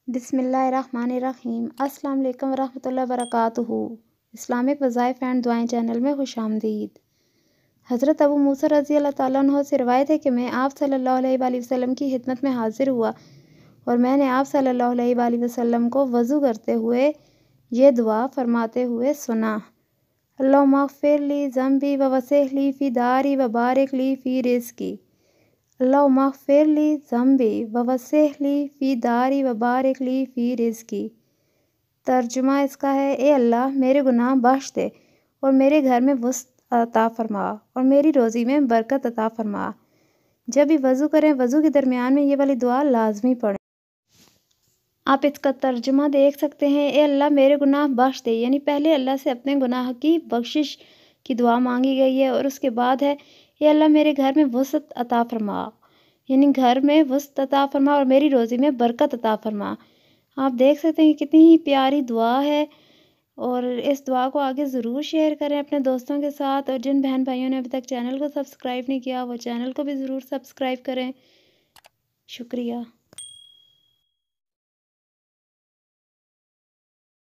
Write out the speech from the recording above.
बिस्मिल्लाहिर्रहमानिर्रहीम। अस्सलाम वालेकुम वरहमतुल्लाहि वबरकातुहू। इस्लामिक वज़ाइफ़ एंड दुआएं चैनल में खुशामदीद। हज़रत अबू मूसा रज़ी अल्लाह ताला अन्हु से रिवायत है कि मैं आप सल्लल्लाहु अलैहि वसल्लम की खिदमत में हाज़िर हुआ और मैंने आप सल्लल्लाहु अलैहि वसल्लम को वज़ू करते हुए ये दुआ फरमाते हुए सुना। अल्लाहुम्मा अग़फ़िर ली ज़ंबी व वसिअ ली फ़ी दारी व बारिक ली फ़ी रिज़्क़ी। अल्लाहुम्मा अग़फ़िर ली ज़ंबी व वसिअ ली फ़ी दारी व बारिक ली फ़ी रिज़्क़ी। तर्जुमा इसका है, ए अल्लाह मेरे गुनाह बख्श दे और मेरे घर में वुसअत अता फ़रमा और मेरी रोज़ी में बरकत अता फ़रमा। जब भी वज़ू करें, वज़ू के दरमियान में ये वाली दुआ लाजमी पढ़ें। आप इसका तर्जुमा देख सकते हैं, ए अल्लाह मेरे गुनाह बख्श दे, यानी पहले अल्लाह से अपने गुनाह की बख्शिश की दुआ मांगी गई है और उसके बाद है, ए अल्लाह मेरे घर में वुसअत अता फ़रमा, यानी घर में वुसअत अता फ़रमा और मेरी रोज़ी में बरकत अता फ़रमा। आप देख सकते हैं कितनी ही प्यारी दुआ है और इस दुआ को आगे ज़रूर शेयर करें अपने दोस्तों के साथ। और जिन बहन भाइयों ने अभी तक चैनल को सब्सक्राइब नहीं किया वो चैनल को भी ज़रूर सब्सक्राइब करें। शुक्रिया।